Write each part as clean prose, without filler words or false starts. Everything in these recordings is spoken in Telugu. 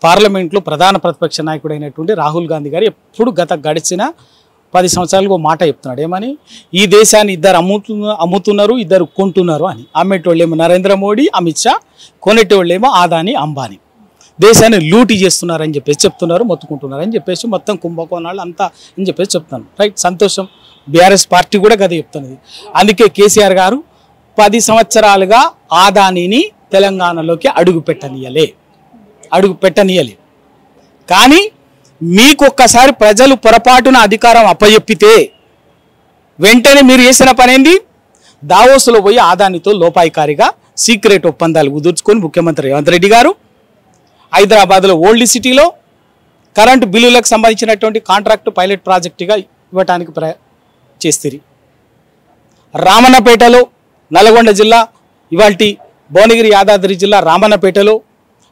పార్లమెంట్లో ప్రధాన ప్రతిపక్ష నాయకుడైనటువంటి రాహుల్ గాంధీ గారు ఎప్పుడు గడిచిన 10 సంవత్సరాలుగా మాట చెప్తున్నాడు ఏమని, ఈ దేశాన్ని ఇద్దరు అమ్ముతున్నారు, ఇద్దరు కొంటున్నారు అని. అమ్మేటోళ్ళేమో నరేంద్ర మోడీ, అమిత్ షా, కొనేటోళ్ళేమో ఆదాని, అంబానీ. దేశాన్ని లూటీ చేస్తున్నారని చెప్పేసి చెప్తున్నారు, మొత్తుకుంటున్నారని చెప్పేసి మొత్తం కుంభకోణాలు అంతా అని చెప్పేసి చెప్తాను. రైట్, సంతోషం. బీఆర్ఎస్ పార్టీ కూడా గదే చెప్తున్నది. అందుకే కేసీఆర్ గారు 10 సంవత్సరాలుగా ఆదానిని తెలంగాణలోకి అడుగు పెట్టనీయలే. కానీ మీకు ఒక్కసారి ప్రజలు పొరపాటున అధికారం అప్పచెప్పితే వెంటనే మీరు చేసిన పనేంది, దావోస్లో పోయి ఆదానితో లోపాయికారిగా సీక్రెట్ ఒప్పందాలు కుదుర్చుకొని ముఖ్యమంత్రి రేవంత్ రెడ్డి గారు హైదరాబాద్లో ఓల్డ్ సిటీలో కరెంటు బిల్లులకు సంబంధించినటువంటి కాంట్రాక్టు పైలట్ ప్రాజెక్టుగా ఇవ్వటానికి చేస్తారు. రామన్నపేటలో, నల్గొండ జిల్లా, ఇవాల్టి భువనగిరి యాదాద్రి జిల్లా రామన్నపేటలో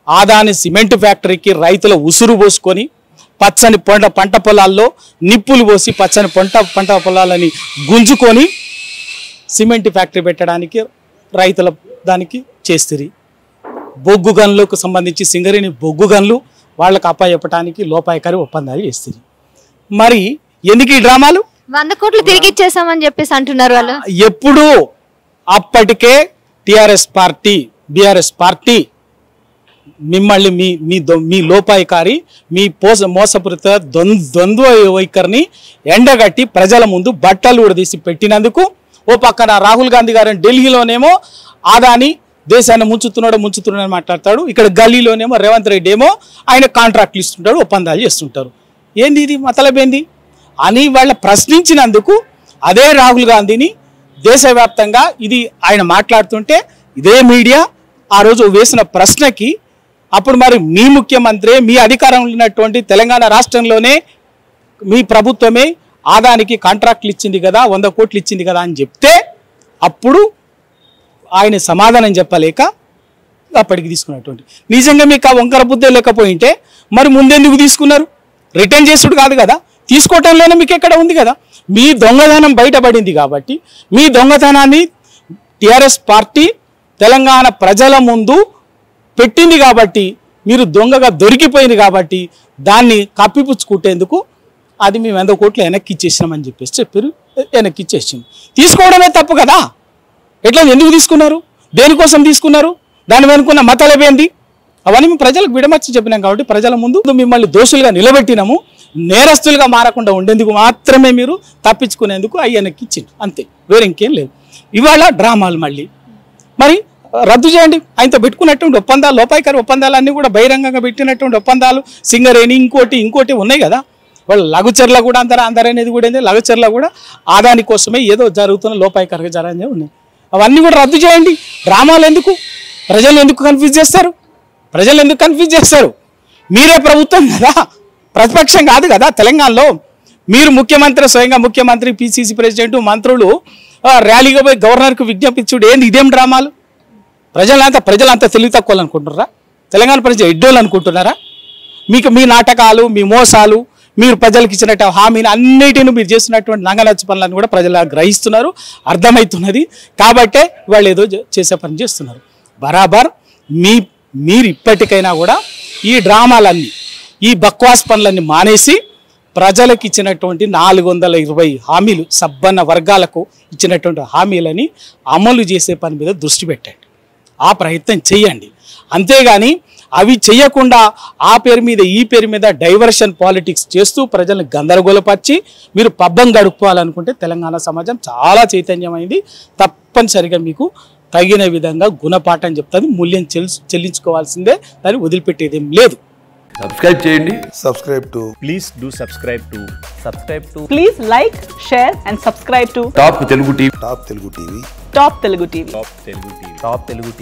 ఆదాని సిమెంట్ ఫ్యాక్టరీకి రైతుల ఉసురు పోసుకొని పచ్చని పంట పొలాల్లో నిప్పులు పోసి పచ్చని పంట పొలాలని గుంజుకొని సిమెంట్ ఫ్యాక్టరీ పెట్టడానికి రైతుల దానికి చేస్తారు. బొగ్గు గన్లకు సంబంధించి సింగరేణి బొగ్గు గన్లు వాళ్ళకి అప్పచెప్పడానికి లోపాయికారి ఒప్పందాలు చేస్తారు. మరి ఎందుకు ఈ డ్రామాలు? 100 కోట్లు తిరిగి ఇచ్చేసామని చెప్పేసి అంటున్నారు వాళ్ళు. ఎప్పుడు అప్పటికే టిఆర్ఎస్ పార్టీ, బీఆర్ఎస్ పార్టీ మిమ్మల్ని మీ లోపాయికారి, మీ మోసపూరిత ద్వంద్వ వైఖరిని ఎండగట్టి ప్రజల ముందు బట్టలు ఉడదీసి పెట్టినందుకు ఓ పక్కన రాహుల్ గాంధీ గారు ఢిల్లీలోనేమో ఆదాని దేశాన్ని ముంచుతున్నాడు మాట్లాడతాడు, ఇక్కడ గల్లీలోనేమో రేవంత్ రెడ్డి ఏమో ఆయన కాంట్రాక్ట్లు ఇస్తుంటాడు, ఒప్పందాలు చేస్తుంటారు. ఏంది ఇది మతలబేంది అని వాళ్ళ ప్రశ్నించినందుకు అదే రాహుల్ గాంధీని దేశవ్యాప్తంగా ఇది ఆయన మాట్లాడుతుంటే ఇదే మీడియా ఆ రోజు వేసిన ప్రశ్నకి అప్పుడు మరి మీ ముఖ్యమంత్రి, మీ అధికారంలో ఉన్నటువంటి తెలంగాణ రాష్ట్రంలోనే మీ ప్రభుత్వమే ఆదానికి కాంట్రాక్ట్లు ఇచ్చింది కదా, 100 కోట్లు ఇచ్చింది కదా అని చెప్తే అప్పుడు ఆయన సమాధానం చెప్పలేక అప్పటికి తీసుకున్నటువంటి. నిజంగా మీకు ఆ వంకర బుద్ధే లేకపోయింటే మరి ముందెందుకు తీసుకున్నారు? రిటర్న్ చేసుడు కాదు కదా, తీసుకోవటంలోనే మీకు ఎక్కడ ఉంది కదా. మీ దొంగతనం బయటపడింది కాబట్టి మీ దొంగతనాన్ని టిఆర్ఎస్ పార్టీ తెలంగాణ ప్రజల ముందు పెట్టింది కాబట్టి మీరు దొంగగా దొరికిపోయింది కాబట్టి దాన్ని కప్పిపుచ్చుకుంటేందుకు అది మేము 100 కోట్లు వెనక్కి ఇచ్చేసామని చెప్పేసి చెప్పారు. వెనక్కి ఇచ్చేసింది. తీసుకోవడమే తప్పు కదా. ఎట్లా ఎందుకు తీసుకున్నారు? దేనికోసం తీసుకున్నారు? దాని వెనుకున్న మతలబేంది? అవన్నీ మేము ప్రజలకు విడమర్చి చెప్పినాం కాబట్టి ప్రజల ముందు మిమ్మల్ని దోషులుగా నిలబెట్టినాము. నేరస్తులుగా మారకుండా ఉండేందుకు మాత్రమే మీరు తప్పించుకునేందుకు వెనక్కి ఇచ్చింది, అంతే, వేరే ఇంకేం లేదు. ఇవాళ డ్రామాలు మళ్ళీ మరి రద్దు చేయండి. ఆయనతో పెట్టుకున్నటువంటి ఒప్పందాలు, లోపాయికారి ఒప్పందాలన్నీ కూడా బహిరంగంగా పెట్టినటువంటి ఒప్పందాలు, సింగరేణి ఇంకోటి ఉన్నాయి కదా. వాళ్ళు లఘుచర్ల కూడా అందరనేది కూడా ఏంది, లఘుచర్ల కూడా ఆదాని కోసమే ఏదో జరుగుతున్న లోపాయికారిగా జరగనే ఉన్నాయి. అవన్నీ కూడా రద్దు చేయండి. డ్రామాలు ఎందుకు? ప్రజలు ఎందుకు కన్ఫ్యూజ్ చేస్తారు? మీరే ప్రభుత్వం కదా, ప్రతిపక్షం కాదు కదా. తెలంగాణలో మీరు ముఖ్యమంత్రి, స్వయంగా ముఖ్యమంత్రి, పిసిసి ప్రెసిడెంట్, మంత్రులు ర్యాలీగా పోయి గవర్నర్కు విజ్ఞప్తించుడు ఏంది? ఇదేం డ్రామాలు? ప్రజలంతా తెలివి తక్కువ అనుకుంటున్నారా? తెలంగాణ ప్రజలు ఎడ్డోళ్ళు అనుకుంటున్నారా? మీ నాటకాలు, మీ మోసాలు, మీరు ప్రజలకు ఇచ్చినట్టు హామీని అన్నిటిని మీరు చేస్తున్నటువంటి నంగనచ్చు పనులను కూడా ప్రజలు గ్రహిస్తున్నారు, అర్థమవుతున్నది. కాబట్టే వాళ్ళు ఏదో చేసే పని చేస్తున్నారు. బరాబర్ మీరు ఇప్పటికైనా కూడా ఈ డ్రామాలన్నీ, ఈ బక్వాస్ పనులన్నీ మానేసి ప్రజలకు ఇచ్చినటువంటి 420 హామీలు, సబ్బన్న వర్గాలకు ఇచ్చినటువంటి హామీలని అమలు చేసే పని మీద దృష్టి పెట్టండి. ఆ ప్రయత్నం చేయండి. అంతేగాని అవి చేయకుండా ఆ పేరు మీద ఈ పేరు మీద డైవర్షన్ పాలిటిక్స్ చేస్తూ ప్రజలను గందరగోళపరిచి మీరు పబ్బం గడుపుకోవాలనుకుంటే తెలంగాణ సమాజం చాలా చైతన్యమైంది. తప్పనిసరిగా మీకు తగిన విధంగా గుణపాఠం చెప్తుంది. మూల్యం చెల్లించుకోవాల్సిందే, దాన్ని వదిలిపెట్టేదేం లేదు. సబ్స్క్రైబ్ చేయండి. Please like, share and subscribe to top Telugu TV. Top Telugu TV.